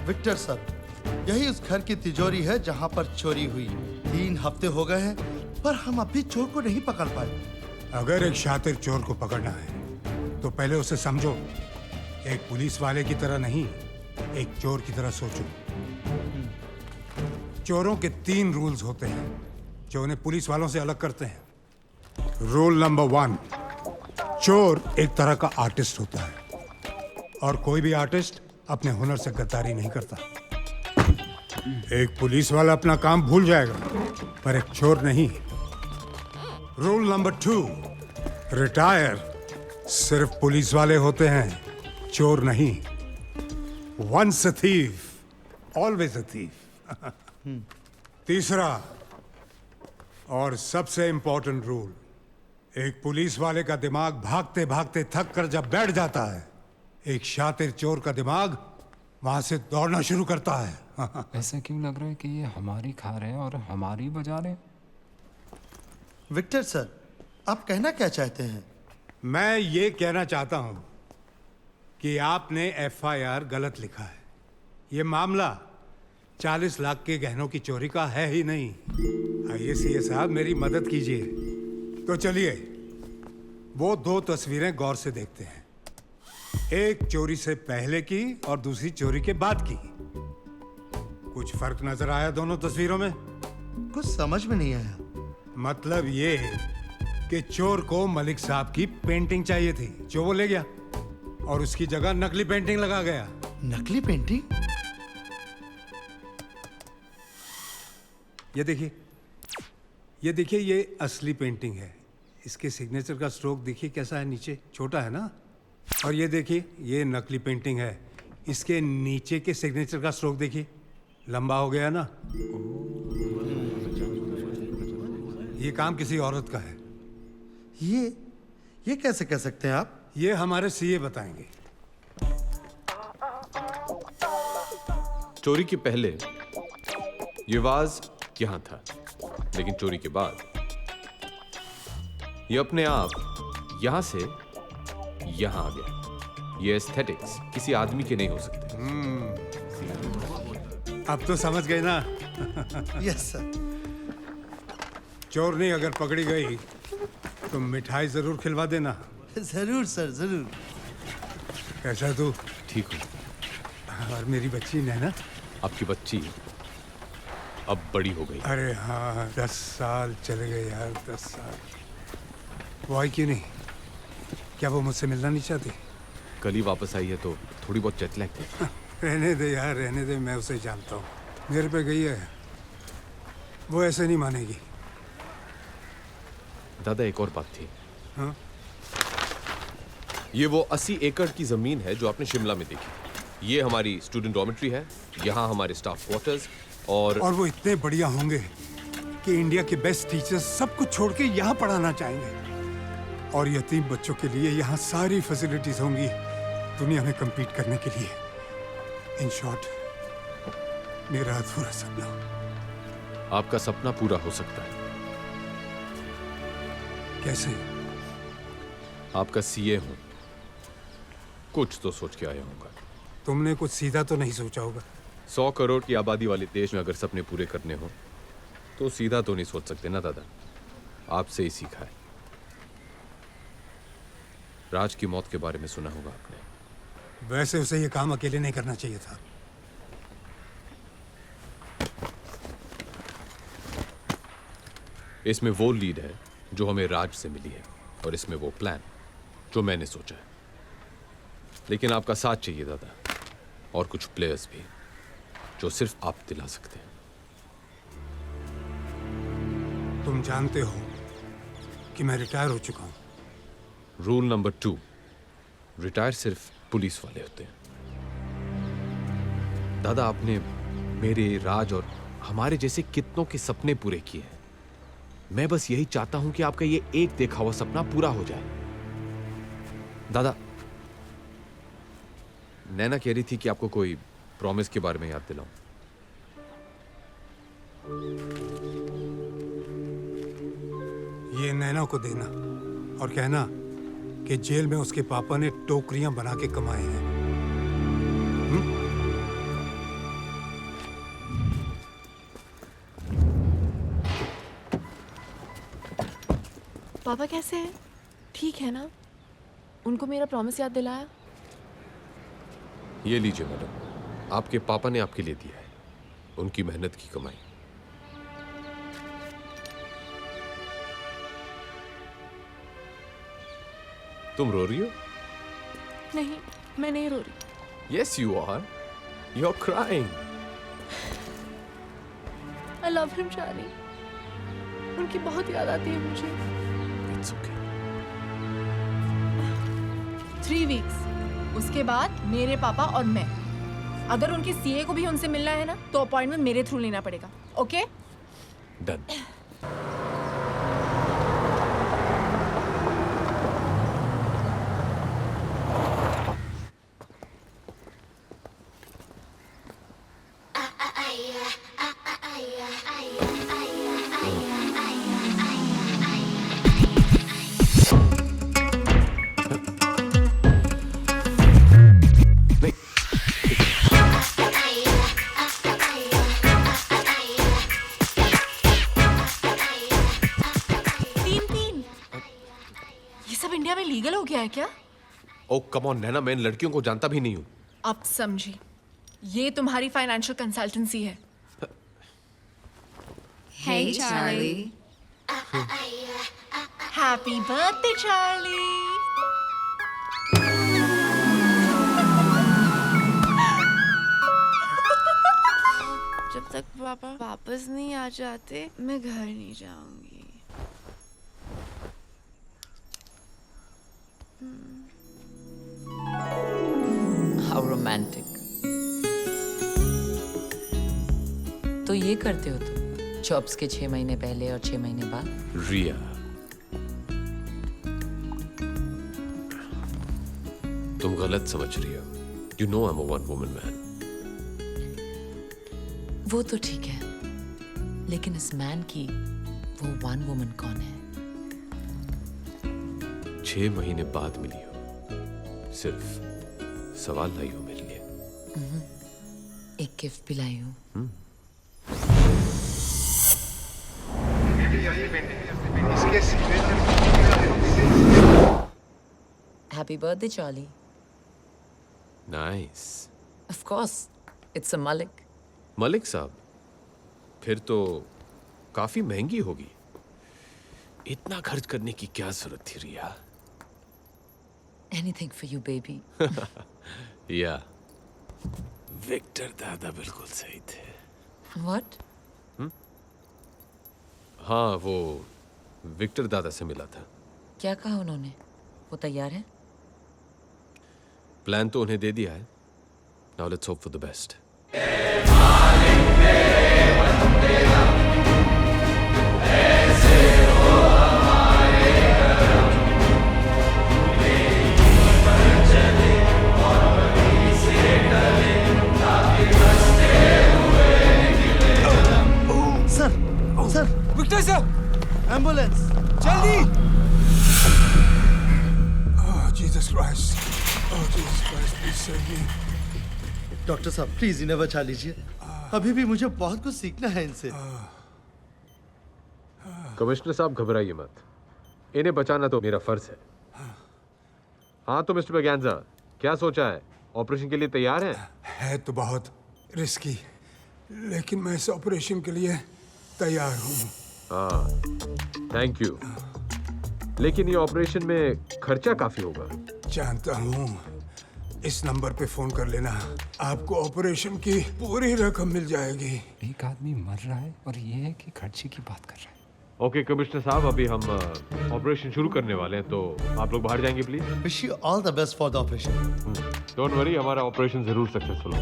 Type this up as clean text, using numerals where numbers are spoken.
Victor sir, यही उस घर की तिजोरी है जहां पर चोरी हुई। 3 हफ्ते हो गए हैं पर हम अभी चोर को नहीं पकड़ पाए। अगर एक शातिर चोर को पकड़ना है तो पहले उसे समझो। एक पुलिस वाले की तरह नहीं, एक चोर की तरह सोचो। चोरों के 3 रूल्स होते हैं जो उन्हें पुलिस वालों से अलग करते हैं। रूल नंबर 1, चोर एक तरह का आर्टिस्ट होता है और कोई भी आर्टिस्ट अपने हुनर से गद्दारी नहीं करता। एक पुलिस वाला अपना काम भूल जाएगा पर एक चोर नहीं। रूल नंबर 2, रिटायर सिर्फ पुलिस वाले होते हैं, चोर नहीं। Once a thief always a thief. तीसरा और सबसे इंपॉर्टेंट रूल, एक पुलिस वाले का दिमाग भागते भागते थक कर जब बैठ जाता है, एक शातिर चोर का दिमाग वहां से दौड़ना शुरू करता है। ऐसा क्यों लग रहा है कि ये हमारी खा रहे हैं और हमारी बजा रहे हैं? विक्टर सर, आप कहना क्या चाहते हैं? मैं ये कहना चाहता हूं कि आपने FIR गलत लिखा है। ये मामला 40 लाख के गहनों की चोरी का है ही नहीं। आइए सीए साहब, मेरी मदद कीजिए। तो चलिए वो 2 तस्वीरें गौर से देखते हैं। एक चोरी से पहले की और दूसरी चोरी के बाद की। कुछ फर्क नजर आया दोनों तस्वीरों में? कुछ समझ में नहीं आया। मतलब ये कि चोर को मलिक साहब की पेंटिंग चाहिए थी जो वो ले गया और उसकी जगह नकली पेंटिंग लगा गया। नकली पेंटिंग? ये देखिए, ये देखिए, ये असली पेंटिंग है। इसके सिग्नेचर का स्ट्रोक देखिए कैसा है, नीचे छोटा है ना। और ये देखिए, ये नकली पेंटिंग है। इसके नीचे के सिग्नेचर का स्ट्रोक देखिए, लंबा हो गया ना। ये काम किसी औरत का है। ये कैसे कह सकते हैं आप? ये हमारे सीए बताएंगे। चोरी के पहले ये वाज यहां था, लेकिन चोरी के बाद ये अपने आप यहां से यहां आ गया। ये एस्थेटिक्स किसी आदमी के नहीं हो सकते। अब तो समझ गए ना? Yes sir. चोरनी अगर पकड़ी गई तो मिठाई जरूर खिलवा देना। जरूर सर, जरूर। कैसा तू? ठीक हो? और मेरी बच्ची नैना? आपकी बच्ची अब बड़ी हो गई। अरे हाँ, 10 साल चले गए यार, 10 साल। वो आई क्यों नहीं? क्या वो मुझसे मिलना नहीं चाहती? कल ही वापस आई है तो थोड़ी बहुत जेट लैग थी। रहने दे यार, रहने दे। मैं उसे जानता हूँ, मेरे पे गई है। वो ऐसे नहीं मानेगी। दादा, एक और बात थी। हाँ? ये वो 80 एकड़ की जमीन है जो आपने शिमला में देखी। ये हमारी स्टूडेंट डॉर्मेट्री है, यहाँ हमारे स्टाफ क्वार्टर्स और वो इतने बढ़िया होंगे कि इंडिया के बेस्ट टीचर्स सब कुछ छोड़ के यहाँ पढ़ाना चाहेंगे। और यतीम बच्चों के लिए यहाँ सारी फैसिलिटीज होंगी दुनिया में compete करने के लिए। इन शॉर्ट, मेरा अधूरा सपना। आपका सपना पूरा हो सकता है। कैसे? आपका सीए हूं, कुछ तो सोच के आया होगा। तुमने कुछ सीधा तो नहीं सोचा होगा। 100 करोड़ की आबादी वाले देश में अगर सपने पूरे करने हो तो सीधा तो नहीं सोच सकते ना दादा। आपसे ही सीखा है। राज की मौत के बारे में सुना होगा आपने। वैसे उसे ये काम अकेले नहीं करना चाहिए था। इसमें वो लीड है जो हमें राज से मिली है और इसमें वो प्लान जो मैंने सोचा है। लेकिन आपका साथ चाहिए दादा, और कुछ प्लेयर्स भी जो सिर्फ आप दिला सकते हैं। तुम जानते हो कि मैं रिटायर हो चुका हूं। रूल नंबर 2, रिटायर सिर्फ पुलिस वाले होते हैं। दादा, आपने मेरे, राज और हमारे जैसे कितनों के सपने पूरे किए हैं। मैं बस यही चाहता हूं कि आपका ये एक देखा हुआ सपना पूरा हो जाए। दादा, नैना कह रही थी कि आपको कोई प्रॉमिस के बारे में याद दिलाऊं। ये नैना को देना और कहना कि जेल में उसके पापा ने टोकरियां बना के कमाए हैं। दादा, पापा कैसे हैं? ठीक है ना? उनको मेरा प्रॉमिस याद दिलाया? ये लीजिए मैडम, आपके पापा ने आपके लिए दिया है, उनकी मेहनत की कमाई। तुम रो रही हो? नहीं, मैं नहीं रो रही। Yes, you are. You're crying. I love him, Charlie. उनकी बहुत याद आती है मुझे। It's okay. 3 weeks। उसके बाद मेरे पापा और मैं। अगर उनके सीए को भी उनसे मिलना है ना, तो अपॉइंटमेंट मेरे थ्रू लेना पड़ेगा। ओके? Done. तीन। ये सब इंडिया में लीगल हो गया है क्या? Oh, come on, नैना, मैं इन लड़कियों को जानता भी नहीं हूं। अब समझी। ये तुम्हारी फाइनेंशियल कंसल्टेंसी है। Hey, Charlie. Happy birthday Charlie. जब तक पापा वापस नहीं आ जाते, मैं घर नहीं जाऊंगी। How romantic. तो ये करते हो तुम जॉब्स के 6 महीने पहले और 6 महीने बाद? रिया, तुम गलत समझ रही हो। You know I'm a one-woman man. वो तो ठीक है, लेकिन इस मैन की वो वन वुमन कौन है? 6 महीने बाद मिली हो, सिर्फ सवाल लाई हो मेरे लिए। एक गिफ्ट भी लाई हूँ। Happy birthday Charlie. Nice. Of course, it's a Malik. Malik साहब, फिर तो काफी महंगी होगी। इतना खर्च करने की क्या जरूरत थी Riya? Anything for you baby. या विक्टर दादा बिल्कुल सही थे। व्हाट? हाँ, वो विक्टर दादा से मिला था। क्या कहा उन्होंने? वो तैयार है? प्लान तो उन्हें दे दिया है। Now let's hope for the best. Sir, Victor sir, ambulance. जल्दी! Oh, Jesus Christ. Oh, Jesus Christ, please save me. Doctor साहब, प्लीज इन्हें बचा लीजिए। अभी भी मुझे बहुत कुछ सीखना है इनसे। कमिश्नर साहब, घबराइए मत, इन्हें बचाना तो मेरा फर्ज है। हाँ तो मिस्टर बगैंजा, क्या सोचा है? ऑपरेशन के लिए तैयार हैं? है तो बहुत रिस्की, लेकिन मैं इस ऑपरेशन के लिए तैयार हूँ। हाँ, थैंक यू। लेकिन ये ऑपरेशन में खर्चा काफी होगा। जानता हूँ, इस नंबर पे फोन कर लेना, आपको ऑपरेशन की पूरी रकम मिल जाएगी। एक आदमी मर रहा है और ये है कि खर्चे की बात कर रहा है। ओके कमिश्नर साहब, अभी हम ऑपरेशन शुरू करने वाले हैं, तो आप लोग बाहर जाएंगे please. Wish you all the best for the operation. Don't worry, हमारा ऑपरेशन जरूर सक्सेसफुल होगा।